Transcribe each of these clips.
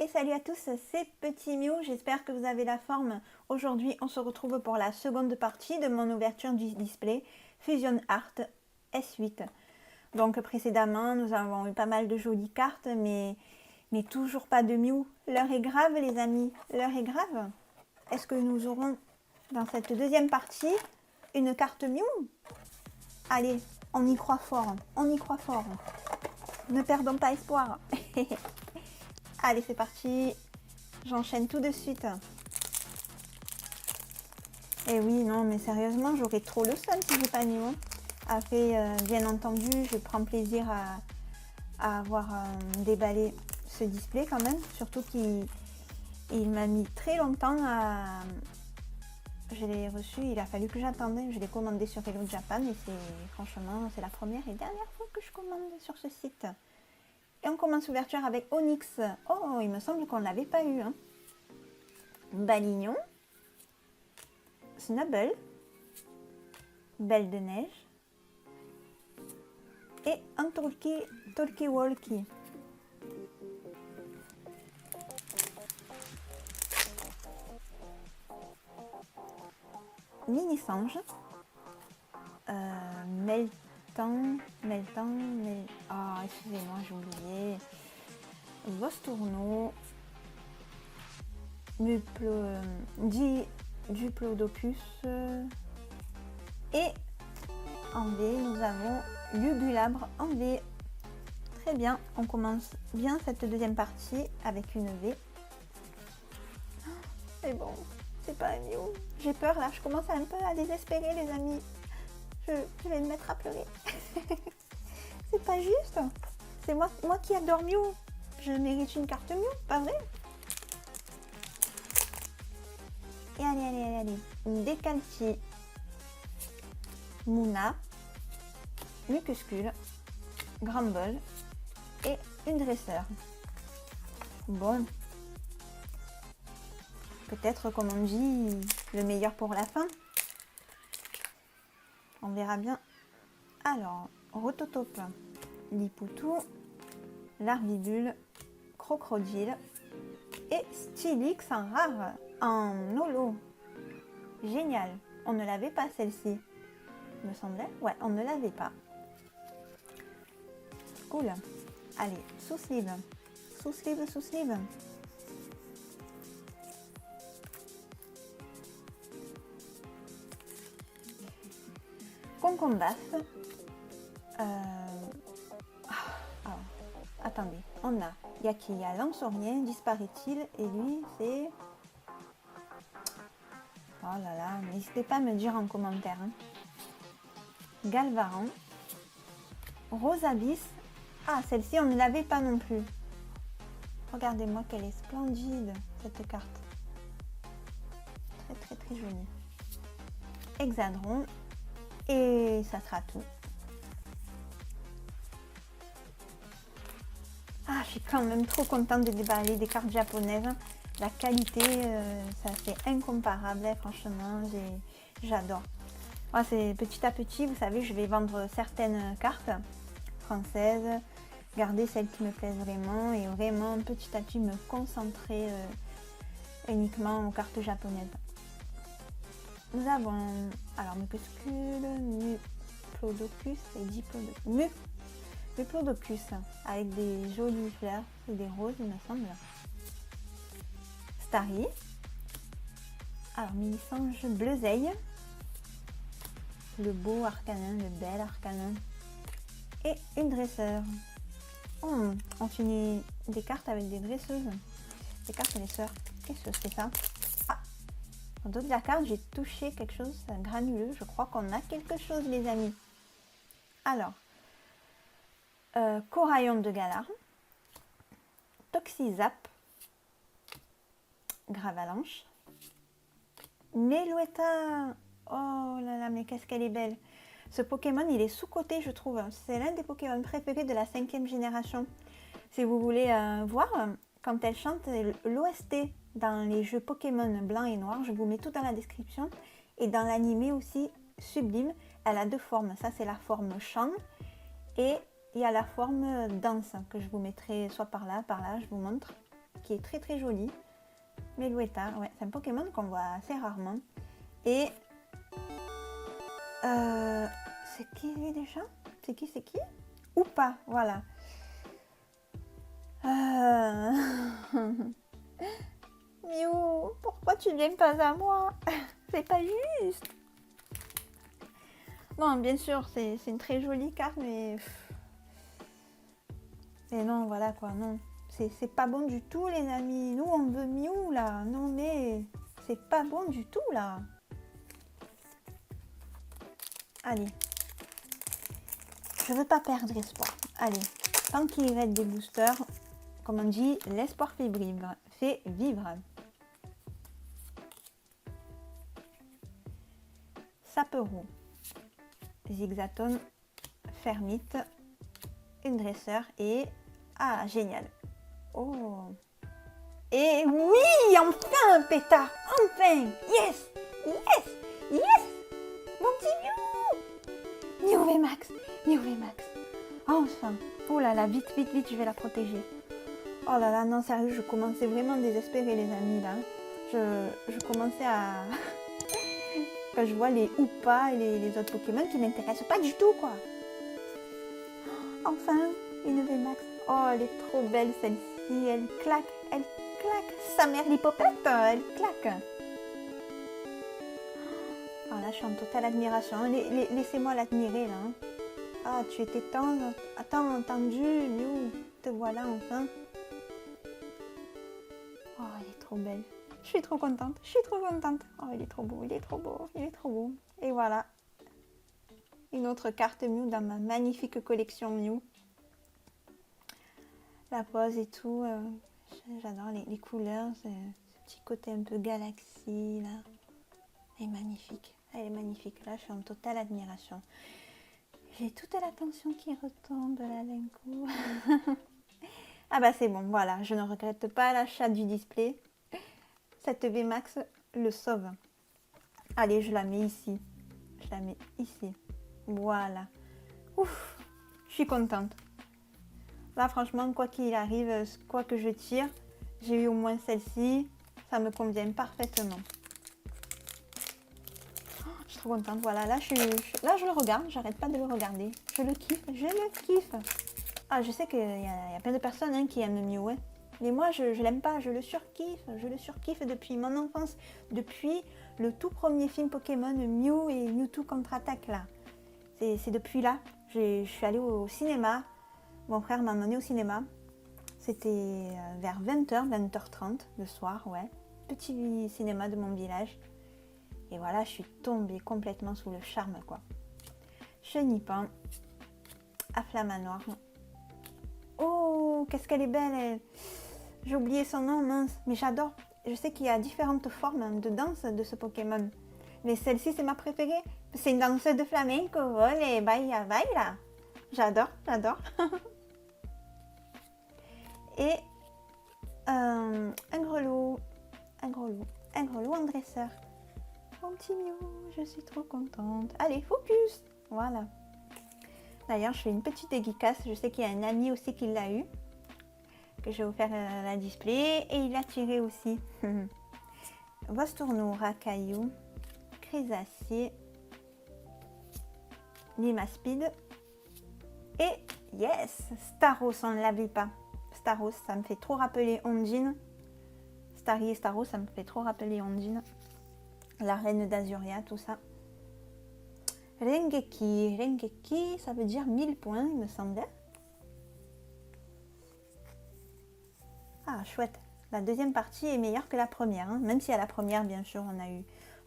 Et salut à tous, c'est Petit Miou, j'espère que vous avez la forme. Aujourd'hui, on se retrouve pour la seconde partie de mon ouverture du display Fusion Art S8. Donc précédemment, nous avons eu pas mal de jolies cartes, mais toujours pas de Miou. L'heure est grave les amis, l'heure est grave. Est-ce que nous aurons dans cette deuxième partie une carte Miou? Allez, on y croit fort, on y croit fort. Ne perdons pas espoir. Allez, c'est parti. J'enchaîne tout de suite. Et oui, non, mais sérieusement, j'aurais trop le seum si j'ai pas mis. Après, bien entendu, je prends plaisir à avoir déballé ce display quand même. Surtout qu'il m'a mis très longtemps à... Je l'ai reçu, il a fallu que j'attende. Je l'ai commandé sur Hello Japan et franchement, c'est la première et dernière fois que je commande sur ce site. Et on commence l'ouverture avec Onyx. Oh, il me semble qu'on ne l'avait pas eu. Hein. Balignon. Snubble. Belle de neige. Et un Talkie Walkie. Mini Sange. Meltan. Ah, excusez-moi, j'ai oublié. Vostourno. Diplodocus. Et en V, nous avons Lugulabre en V. Très bien, on commence bien cette deuxième partie avec une V. C'est bon, c'est pas un Mew. J'ai peur là, je commence un peu à désespérer les amis. Je vais me mettre à pleurer. C'est pas juste. C'est moi qui adore Mew. Je mérite une carte Mew, pas vrai? Et allez. Décalci. Mouna. Mucuscule. Grumble. Et une dresseur. Bon. Peut-être, comme on dit, le meilleur pour la fin. On verra bien. Alors, Rototope, Lipoutou, Larvibule, Crocodile et Stylix en rare, en holo. Génial. On ne l'avait pas celle-ci, me semblait. Ouais, on ne l'avait pas. Cool. Allez, sous-sleeve. Sous-sleeve. Concombath. Attendez, on a Yakiya Lansorien, disparaît-il, et lui c'est... Oh là là, n'hésitez pas à me dire en commentaire. Hein. Galvaran. Rosabis. Ah, celle-ci on ne l'avait pas non plus. Regardez-moi qu'elle est splendide, cette carte. Très jolie. Hexadron. Et ça sera tout. Ah, je suis quand même trop contente de déballer des cartes japonaises. La qualité, ça c'est incomparable. Franchement, j'adore. Moi, c'est petit à petit, vous savez, je vais vendre certaines cartes françaises, garder celles qui me plaisent vraiment et vraiment petit à petit me concentrer uniquement aux cartes japonaises. Nous avons, alors, Mucuscule, Diplodocus et Diplodocus, avec des jolies fleurs et des roses, il me semble. Starry. Alors, Mini-Sange, Bleuzeille. Le beau Arcanin, le bel Arcanin. Et une dresseur. Oh, on finit des cartes avec des dresseuses. Des cartes dresseurs. Qu'est-ce que c'est ça? Dans d'autres de la carte, j'ai touché quelque chose granuleux. Je crois qu'on a quelque chose, les amis. Alors, Coraillon de Galar, Toxizap, Gravalanche, Meloetta. Oh là là, mais qu'est-ce qu'elle est belle. Ce Pokémon, il est sous-coté, je trouve. C'est l'un des Pokémon préférés de la 5e génération. Si vous voulez voir, quand elle chante l'OST dans les jeux Pokémon blanc et noir, je vous mets tout dans la description. Et dans l'animé aussi, Sublime, elle a deux formes. Ça, c'est la forme chant. Et il y a la forme danse que je vous mettrai soit par là, je vous montre. qui est très très joli. Meloetta, ouais, c'est un Pokémon qu'on voit assez rarement. Et c'est qui lui déjà? C'est qui? Ou pas, voilà. Mew, pourquoi tu viens pas à moi? C'est pas juste. Non, bien sûr, c'est une très jolie carte, mais... Et non, voilà quoi, non. C'est pas bon du tout, les amis. Nous, on veut Mew, là. Non, mais c'est pas bon du tout, là. Allez. Je veux pas perdre espoir. Allez. Tant qu'il reste des boosters, comme on dit, l'espoir fait vivre. Fait vivre. Saperon. Zigzaton. Fermite. Une dresseur et... Ah, génial. Oh. Et oui, enfin un pétard. Enfin. Yes. Yes. Yes. Mon petit Mew. Mew VMAX. Mew VMAX. Enfin. Oh là là, vite, vite, vite, je vais la protéger. Oh là là, non, sérieux, je commençais vraiment à désespérer, les amis, là. Je commençais à... Quand je vois les Hoopa et les autres Pokémon qui m'intéressent pas du tout, quoi. Enfin, une VMAX. Oh, elle est trop belle, celle-ci. Elle claque, elle claque. Sa mère l'hippopète, elle claque. Ah là, je suis en totale admiration. Laissez-moi l'admirer, là. Ah, tu étais tant entendu, Mew. Te voilà, enfin. Oh, elle est trop belle. Je suis trop contente, je suis trop contente. Oh, il est trop beau, il est trop beau, il est trop beau. Et voilà. Une autre carte Mew dans ma magnifique collection Mew. La pose et tout, j'adore les couleurs, ce petit côté un peu galaxie là. Elle est magnifique, elle est magnifique. Là, je suis en totale admiration. J'ai toute l'attention qui retombe là d'un coup. Ah bah c'est bon, voilà, je ne regrette pas l'achat du display. Cette VMAX le sauve. Allez, je la mets ici. Je la mets ici. Voilà. Ouf, je suis contente. Là, franchement, quoi qu'il arrive, quoi que je tire, j'ai eu au moins celle-ci. Ça me convient parfaitement. Oh, je suis trop contente. Voilà, là, je le regarde. J'arrête pas de le regarder. Je le kiffe. Je le kiffe. Ah, je sais qu'il y a plein de personnes hein, qui aiment Mew. Hein. Mais moi, je l'aime pas. Je le surkiffe. Je le surkiffe depuis mon enfance. Depuis le tout premier film Pokémon, Mew et Mewtwo contre-attaque, là. C'est depuis là. Je suis allée au cinéma. Mon frère m'a emmené au cinéma. C'était vers 20h, 20h30 le soir, ouais. Petit cinéma de mon village. Et voilà, je suis tombée complètement sous le charme, quoi. Chenipan. Afflamanoir. Oh, qu'est-ce qu'elle est belle, elle. J'ai oublié son nom, mince. Mais j'adore. Je sais qu'il y a différentes formes de danse de ce Pokémon. Mais celle-ci, c'est ma préférée. C'est une danseuse de flamenco. Olé, baila, baila. J'adore, j'adore. Et un grelot en dresseur. Mon petit Mew, je suis trop contente. Allez, focus. Voilà. D'ailleurs, je fais une petite dédicace. Je sais qu'il y a un ami aussi qui l'a eu. Que je vais vous faire la display. Et il a tiré aussi. Vostournou, Racaillou, Chrysacier, Limaspide. Et yes, Staros, on ne l'avait pas. Staros, ça me fait trop rappeler Ondine. Starry et Staros, ça me fait trop rappeler Ondine. La reine d'Azuria, tout ça. Rengeki. Rengeki, ça veut dire 1000 points, il me semblait. Ah, chouette. La deuxième partie est meilleure que la première. Hein. Même si à la première, bien sûr,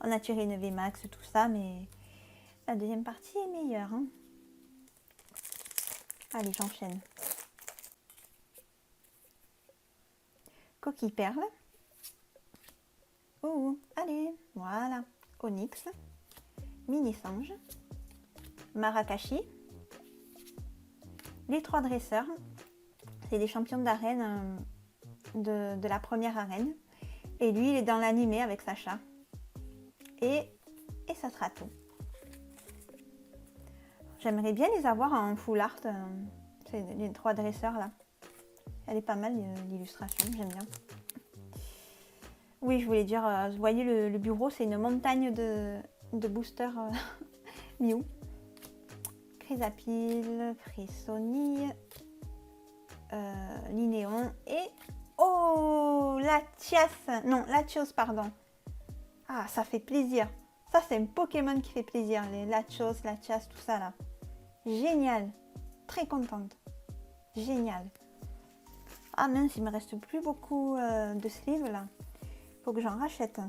on a tiré une VMAX, tout ça. Mais la deuxième partie est meilleure. Hein. Allez, j'enchaîne. Coquille perle. Ouh, allez, voilà. Onyx. Mini-Sange. Marakashi. Les 3 dresseurs. C'est des champions d'arène de la première arène. Et lui, il est dans l'animé avec Sacha. Et ça sera tout. J'aimerais bien les avoir en full art. Les 3 dresseurs là. Elle est pas mal l'illustration, j'aime bien. Oui, je voulais dire, vous voyez le bureau, c'est une montagne de boosters Mew. Chrysapile, Frissonille, Linéon et... Oh, Latias, non, Latios, pardon. Ah, ça fait plaisir. Ça, c'est un Pokémon qui fait plaisir, les Latios, Latias, tout ça là. Génial. Très contente. Génial. Ah mince, il me reste plus beaucoup de sleeves là. Faut que j'en rachète.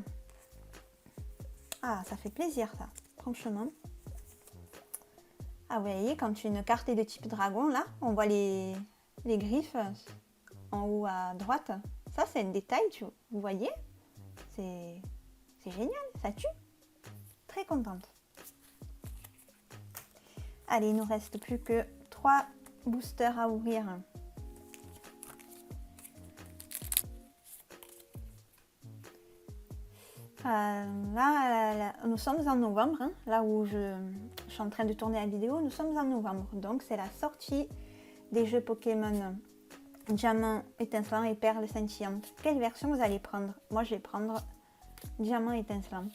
Ah, ça fait plaisir ça, franchement. Ah, vous voyez, quand une carte est de type dragon, là, on voit les griffes en haut à droite. Ça, c'est un détail, vous voyez? C'est génial, ça tue. Très contente. Allez, il nous reste plus que 3 boosters à ouvrir. Là, nous sommes en novembre, hein, là où je suis en train de tourner la vidéo, nous sommes en novembre. Donc, c'est la sortie des jeux Pokémon Diamant étincelant et Perle scintillante. Quelle version vous allez prendre? Moi, je vais prendre Diamant étincelant.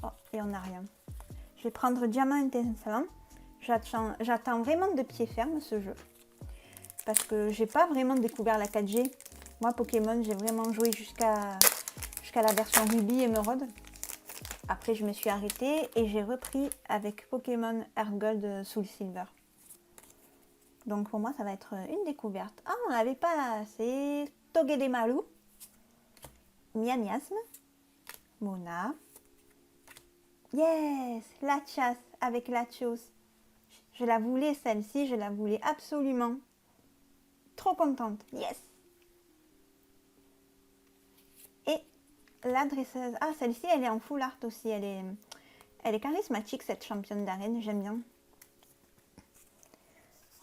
Oh, et on n'a rien. Je vais prendre Diamant étincelant. J'attends vraiment de pied ferme ce jeu. Parce que j'ai pas vraiment découvert la 4G. Moi, Pokémon, j'ai vraiment joué jusqu'à la version Ruby Émeraude. Après, je me suis arrêtée et j'ai repris avec Pokémon Heart Gold Soul Silver. Donc pour moi, ça va être une découverte. Ah, on l'avait pas, c'est Togedemaru, Miasme, Mona. Yes, Latias avec Latios. Je la voulais celle-ci, je la voulais absolument. Trop contente, yes. Et la dresseuse, ah celle-ci elle est en full art aussi, elle est charismatique cette championne d'arène, j'aime bien.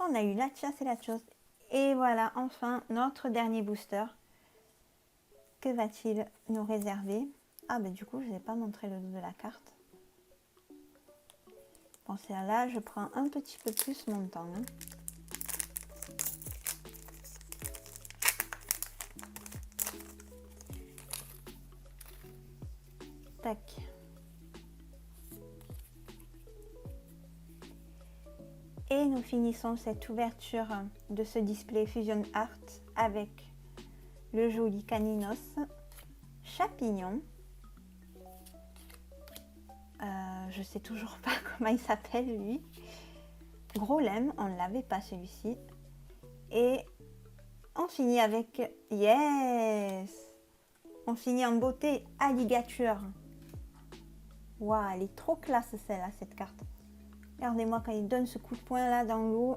On a eu Latias et Latios. Et voilà, enfin, notre dernier booster. Que va-t-il nous réserver? Ah, ben du coup, je ne vais pas montrer le dos de la carte. Bon, c'est là, je prends un petit peu plus mon temps. Hein. Tac. Et nous finissons cette ouverture de ce display Fusion Art avec le joli Caninos, Chapignon. Je sais toujours pas comment il s'appelle lui. Grolem, on ne l'avait pas celui-ci. Et on finit avec yes. On finit en beauté Alligator. Waouh, elle est trop classe celle-là, cette carte. Regardez-moi quand il donne ce coup de poing là dans l'eau.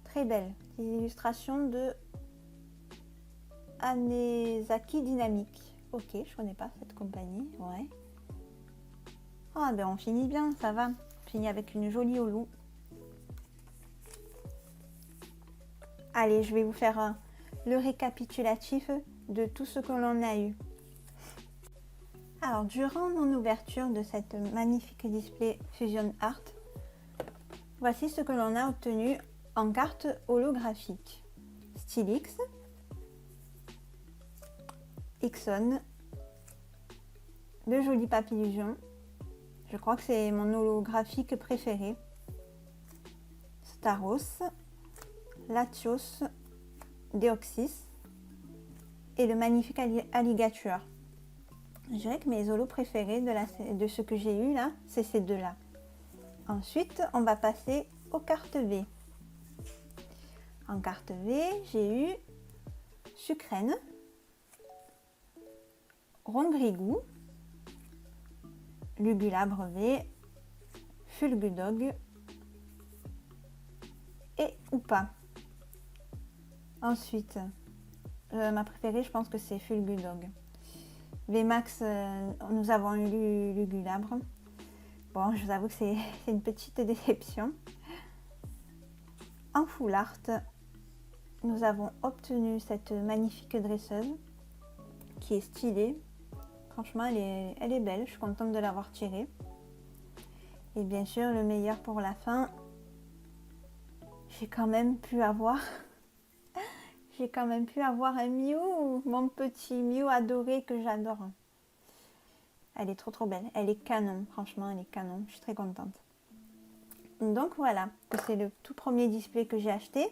Très belle. Des illustrations de Anesaki Dynamique. Ok, je connais pas cette compagnie. Ouais. Ah ben on finit bien, ça va. On finit avec une jolie holo. Allez, je vais vous faire le récapitulatif de tout ce que l'on a eu. Alors, durant mon ouverture de cette magnifique display Fusion Art, voici ce que l'on a obtenu en carte holographique. Stylix, Ixon, le joli Papillusion, je crois que c'est mon holographique préféré, Staros, Latios, Deoxys et le magnifique Alligator. Je dirais que mes holos préférés de ce que j'ai eu là, c'est ces deux-là. Ensuite, on va passer aux cartes V. En carte V, j'ai eu Sucrène, Rongrigou, Lugulabre V, Fulgudog et Oupa. Ensuite, ma préférée, je pense que c'est Fulgudog. Vmax, nous avons eu Lugulabre. Bon, je vous avoue que c'est une petite déception. En full art, nous avons obtenu cette magnifique dresseuse qui est stylée. Franchement, elle est belle. Je suis contente de l'avoir tirée. Et bien sûr, le meilleur pour la fin, j'ai quand même pu avoir j'ai quand même pu avoir un Mew, mon petit Mew adoré que j'adore. Elle est trop belle, elle est canon, franchement elle est canon, je suis très contente. Donc voilà, c'est le tout premier display que j'ai acheté,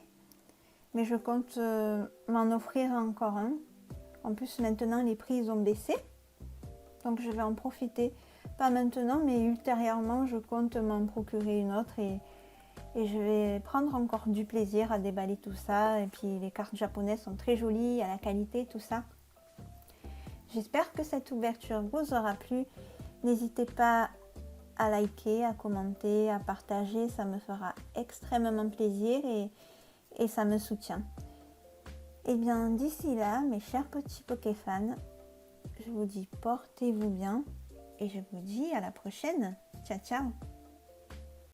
mais je compte m'en offrir encore un. En plus maintenant les prix ils ont baissé, donc je vais en profiter. Pas maintenant, mais ultérieurement je compte m'en procurer une autre et je vais prendre encore du plaisir à déballer tout ça. Et puis les cartes japonaises sont très jolies, à la qualité, tout ça. J'espère que cette ouverture vous aura plu. N'hésitez pas à liker, à commenter, à partager, ça me fera extrêmement plaisir et ça me soutient. Et bien d'ici là, mes chers petits Pokéfans, je vous dis portez-vous bien et je vous dis à la prochaine. Ciao ciao.